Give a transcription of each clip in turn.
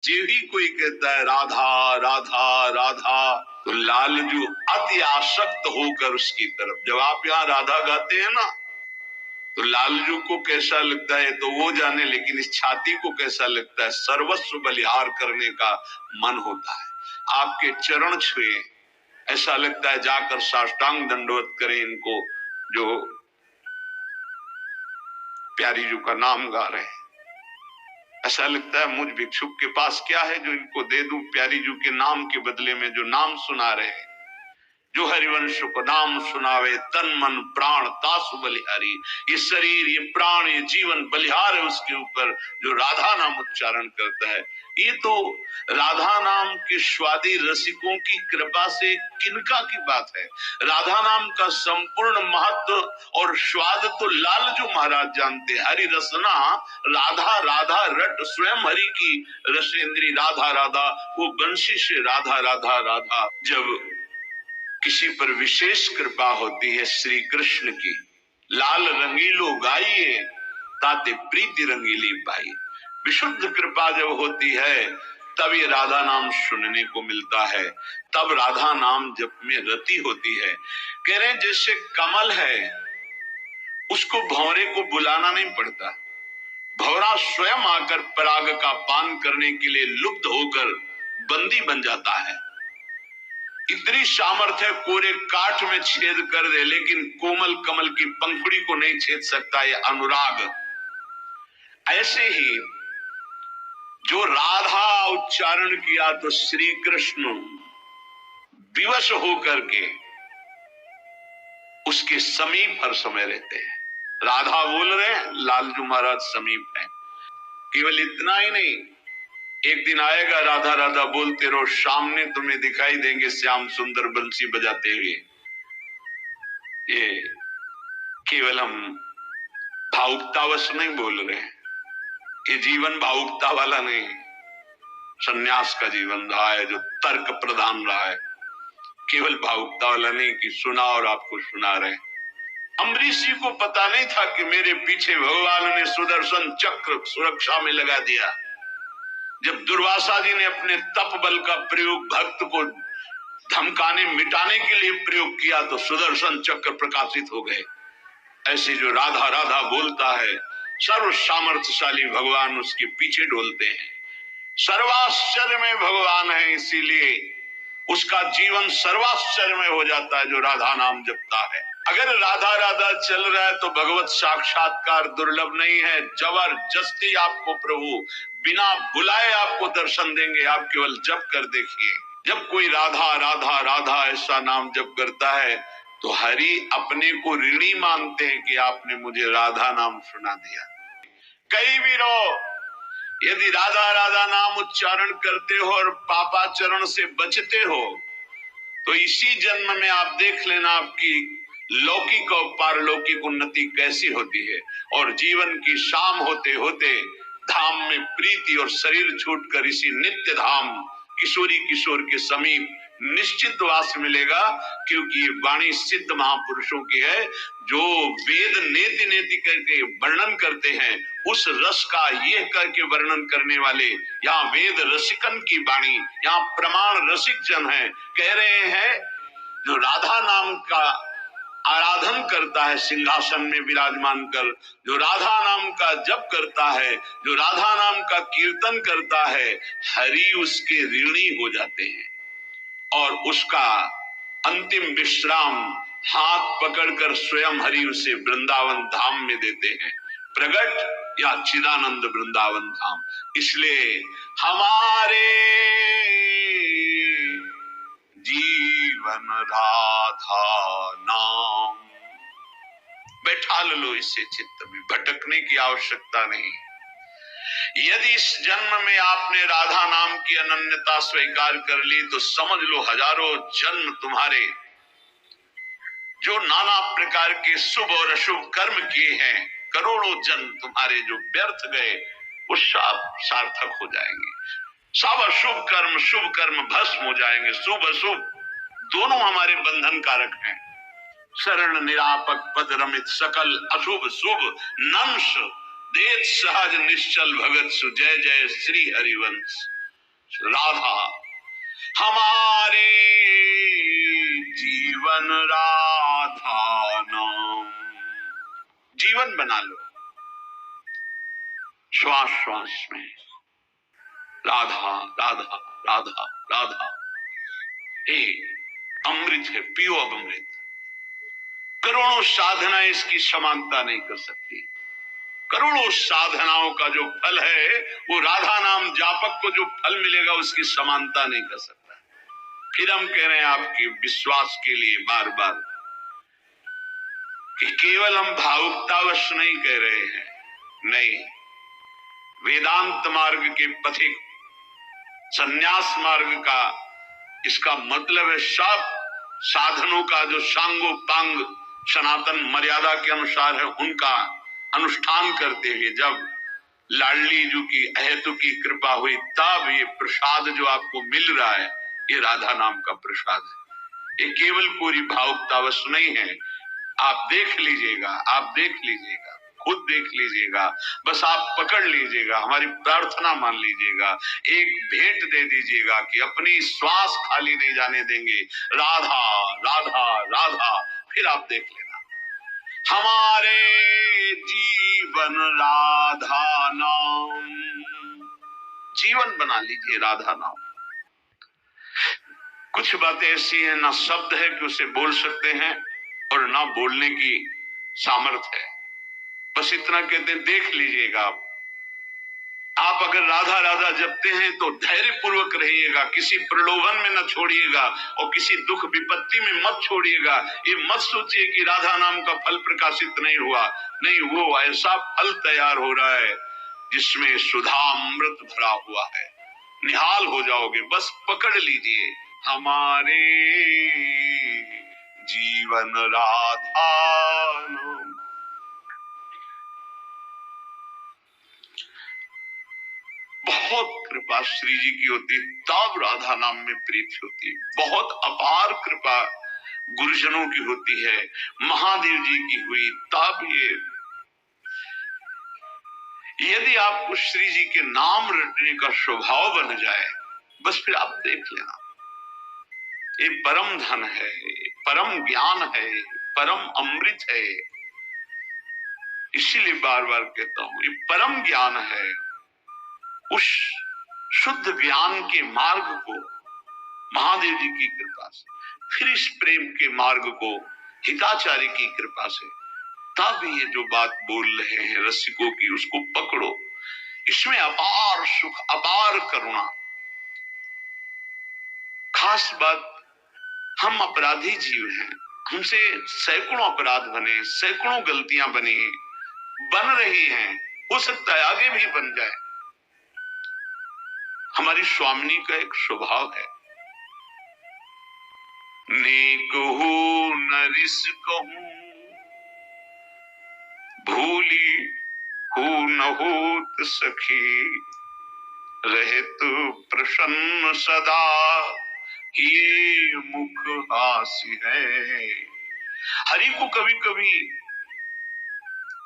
जो ही कोई कहता है राधा राधा राधा, तो लालजू अति आसक्त होकर उसकी तरफ, जब आप यहाँ राधा गाते हैं ना, तो लालजू को कैसा लगता है तो वो जाने, लेकिन इस छाती को कैसा लगता है, सर्वस्व बलिहार करने का मन होता है। आपके चरण छुए, ऐसा लगता है जाकर साष्टांग दंडवत करें इनको, जो प्यारी जी का नाम गा रहे हैं। ऐसा लगता है मुझ भिक्षुक के पास क्या है जो इनको दे दूं, प्यारी जी के नाम के बदले में जो नाम सुना रहे हैं। जो हरिवंश को नाम सुनावे तन मन प्राण तासु बलिहारी, ये शरीर ये प्राण ये जीवन बलिहार है उसके ऊपर जो राधा नाम उच्चारण करता है। ये तो राधा नाम के स्वादी रसिकों की कृपा से किनका की बात है। राधा नाम का संपूर्ण महत्व और स्वाद तो लालजू महाराज जानते। हरि रसना राधा राधा रट स्वयं हरि की रसेंद्री राधा राधा, वो बंशी से राधा राधा राधा। जब किसी पर विशेष कृपा होती है श्री कृष्ण की, लाल रंगीलो गाइए ताते प्रीति रंगीली पाई, विशुद्ध कृपा जब होती है तब ये राधा नाम सुनने को मिलता है, तब राधा नाम जप में रति होती है। कह रहे जैसे कमल है उसको भंवरे को बुलाना नहीं पड़ता, भंवरा स्वयं आकर पराग का पान करने के लिए लुप्त होकर बंदी बन जाता है। इतनी सामर्थ्य कोरे काठ में छेद कर दे, लेकिन कोमल कमल की पंखुड़ी को नहीं छेद सकता ये अनुराग। ऐसे ही जो राधा उच्चारण किया तो श्री कृष्ण विवश होकर के उसके समीप हर समय रहते हैं। राधा बोल रहे हैं, लालजू महाराज समीप है। केवल इतना ही नहीं, एक दिन आएगा राधा राधा बोलते रहो, सामने तुम्हें दिखाई देंगे श्याम सुंदर बंसी बजाते हुए। ये केवल हम भावुकतावश नहीं बोल रहे हैं, ये जीवन भावुकता वाला नहीं, सन्यास का जीवन रहा है जो तर्क प्रधान रहा है। केवल भावुकता वाला नहीं कि सुना और आपको सुना रहे। अम्बरीश जी को पता नहीं था कि मेरे पीछे भगवान ने सुदर्शन चक्र सुरक्षा में लगा दिया। जब दुर्वासा जी ने अपने तप बल का प्रयोग भक्त को धमकाने मिटाने के लिए प्रयोग किया तो सुदर्शन चक्र प्रकाशित हो गए। ऐसे जो राधा राधा बोलता है, सर्व सामर्थ्यशाली भगवान उसके पीछे डोलते हैं। सर्वाश्चर्य में भगवान है, इसीलिए उसका जीवन सर्वाश्चर्य में हो जाता है जो राधा नाम जपता है। अगर राधा राधा चल रहा है तो भगवत साक्षात्कार दुर्लभ नहीं है। जबरदस्ती आपको प्रभु बिना बुलाए आपको दर्शन देंगे, आप केवल जप कर देखिए। जब कोई राधा राधा राधा ऐसा नाम जप करता है तो हरि अपने को ऋणी मानते हैं कि आपने मुझे राधा नाम सुना दिया। कहीं भी रहो, यदि राधा राधा नाम उच्चारण करते हो और पापाचरण से बचते हो तो इसी जन्म में आप देख लेना आपकी लौकिक और पारलौकिक उन्नति कैसी होती है। और जीवन की शाम होते होते धाम में प्रीति और शरीर छूटकर इसी नित्य धाम किशोरी किशोर के समीप निश्चित वास मिलेगा। क्योंकि ये वाणी सिद्ध महापुरुषों की है जो वेद नेति नेति करके वर्णन करते हैं, उस रस का ये करके वर्णन करने वाले यहाँ वेद रसिकन की वाणी, यहाँ प्रमाण रसिक जन है। कह रहे हैं जो राधा नाम का आराधन करता है सिंहासन में विराजमान कर, जो राधा नाम का जप करता है, जो राधा नाम का कीर्तन करता है, हरि उसके ऋणी हो जाते हैं और उसका अंतिम विश्राम हाथ पकड़कर स्वयं हरि उसे वृंदावन धाम में देते हैं, प्रगट या चिदानंद वृंदावन धाम। इसलिए हमारे जीवन राधा नाम, बैठा लो इसे चित्त में, भटकने की आवश्यकता नहीं। यदि इस जन्म में आपने राधा नाम की अनन्यता स्वीकार कर ली तो समझ लो हजारों जन्म तुम्हारे जो नाना प्रकार के शुभ और अशुभ कर्म किए हैं, करोड़ों जन्म तुम्हारे जो व्यर्थ गए, वो सब सार्थक हो जाएंगे। सब अशुभ कर्म शुभ कर्म भस्म हो जाएंगे। शुभ अशुभ दोनों हमारे बंधन कारक हैं। शरण निरापक पद रमित सकल अशुभ शुभ नंश देत सहज निश्चल भगत सु जय जय श्री हरिवंश। राधा हमारे जीवन राधा नाम। जीवन बना लो श्वास श्वास में राधा राधा राधा राधा। हे अमृत है, पियो अब अमृत। करोड़ों साधना इसकी समानता नहीं कर सकती। करोड़ों साधनाओं का जो फल है वो राधा नाम जापक को जो फल मिलेगा उसकी समानता नहीं कर सकता। फिर हम कह रहे हैं आपके विश्वास के लिए बार बार कि केवल हम भावुकतावश नहीं कह रहे हैं, नहीं, वेदांत मार्ग के पथिक, संन्यास मार्ग का इसका मतलब है सब साधनों का जो सांगो पांग सनातन मर्यादा के अनुसार है उनका अनुष्ठान करते हुए जब लाडली जी की अहेतु की कृपा हुई तब ये प्रसाद जो आपको मिल रहा है ये राधा नाम का प्रसाद है। ये केवल पूरी भावुकतावश नहीं है। आप देख लीजिएगा, आप देख लीजिएगा, खुद देख लीजिएगा, बस आप पकड़ लीजिएगा, हमारी प्रार्थना मान लीजिएगा, एक भेंट दे दीजिएगा कि अपनी श्वास खाली नहीं जाने देंगे। राधा राधा राधा, फिर आप देख लेना हमारे जीवन राधा नाम। जीवन बना लीजिए राधा नाम। कुछ बातें ऐसी हैं ना शब्द है कि उसे बोल सकते हैं और ना बोलने की सामर्थ्य है। बस इतना कहते हैं, देख लीजिएगा आप अगर राधा राधा जपते हैं तो धैर्य पूर्वक रहिएगा, किसी प्रलोभन में न छोड़िएगा और किसी दुख विपत्ति में मत छोड़िएगा। ये मत सोचिए कि राधा नाम का फल प्रकाशित नहीं हुआ, नहीं, वो ऐसा फल तैयार हो रहा है जिसमें सुधा अमृत भरा हुआ है। निहाल हो जाओगे, बस पकड़ लीजिए हमारे जीवन राधा नाम। बहुत कृपा श्री जी की होती तब राधा नाम में प्रीति होती। बहुत अपार कृपा गुरुजनों की होती है, महादेव जी की हुई तब ये। यदि आपको श्री जी के नाम रटने का स्वभाव बन जाए बस फिर आप देख लेना, ये परम धन है, परम ज्ञान है, परम अमृत है। इसीलिए बार बार कहता हूं ये परम ज्ञान है। उस शुद्ध ज्ञान के मार्ग को महादेव जी की कृपा से, फिर इस प्रेम के मार्ग को हिताचार्य की कृपा से, तब ये जो बात बोल रहे हैं रसिकों की उसको पकड़ो। इसमें अपार सुख, अपार करुणा। खास बात, हम अपराधी जीव हैं, हमसे सैकड़ों अपराध बने, सैकड़ों गलतियां बनी, बन रही हैं, हो सकता है आगे भी बन जाए। हमारी स्वामिनी का एक स्वभाव है, नेक हो नरिस कहूं भूली हो न होत सखी, रहे तो प्रसन्न सदा ये मुख हासी है। हरि को कभी कभी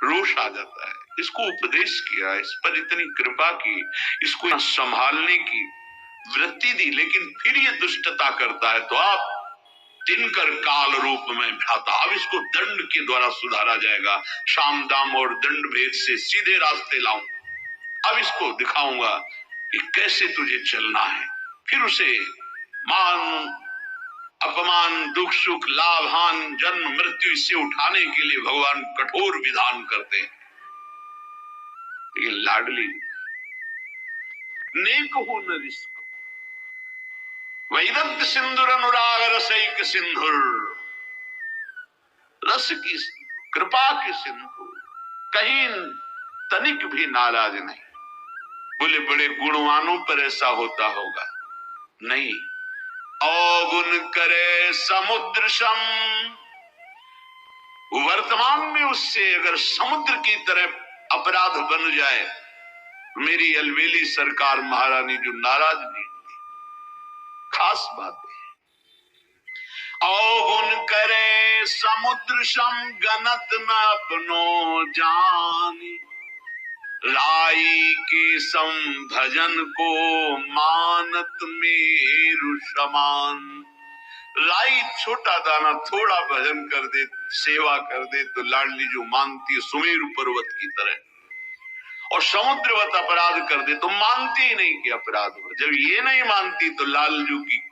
रोष आ जाता है, इसको उपदेश किया, इस पर इतनी कृपा की, इसको संभालने की वृत्ति दी, लेकिन फिर ये दुष्टता करता है तो आप दिनकर काल रूप में भ्राता, अब इसको दंड के द्वारा सुधारा जाएगा। शाम दाम और दंड भेद से सीधे रास्ते लाऊं, अब इसको दिखाऊंगा कि कैसे तुझे चलना है। फिर उसे मान अपमान दुख सुख लाभ हान जन्म मृत्यु इससे उठाने के लिए भगवान कठोर विधान करते हैं। ये लाडली नेक हो न रिस्क वैदंत सिंधुर अनुराग रसैक सिंधुर, रस की कृपा की सिंधु, कहीं तनिक भी नाराज नहीं। बोले बड़े गुणवानों पर ऐसा होता होगा, नहीं। अवगुण करे समुद्र सम, वर्तमान में उससे अगर समुद्र की तरह अपराध बन जाए, मेरी अलवेली सरकार महारानी जो नाराज नहीं होती। खास बात है, अवगुण करे समुद्र सम, गनत न अपनो जानी, लाई के सम भजन को मानत मेरु समान। लाई छोटा दाना थोड़ा भजन कर दे, सेवा कर दे तो लाडली जो मानती है सुमेरु पर्वत की तरह, और समुद्रवत अपराध कर दे तो मानती ही नहीं कि अपराध हो। जब ये नहीं मानती तो लालजू की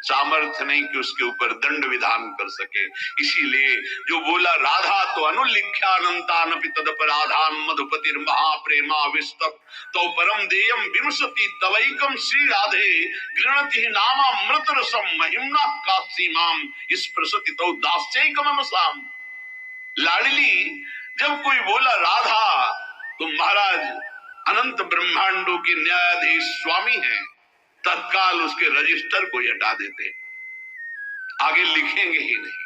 सामर्थ्य नहीं कि उसके ऊपर दंड विधान कर सके। इसीलिए जो बोला राधा तो अनुलिख्यानंतानपि तदपराधान मधुपतिर महाप्रेमा विस्तप तो परम देयम विमसति तवैकम श्री राधे गृणति नामा मृत रसम महिम्ना कासीमाम स्पृशति तो दास्यैकम अनुसाम। लाडली जब कोई बोला राधा तो महाराज अनंत ब्रह्मांडों के न्यायाधीश स्वामी हैं, तत्काल उसके रजिस्टर को हटा देते, आगे लिखेंगे ही नहीं।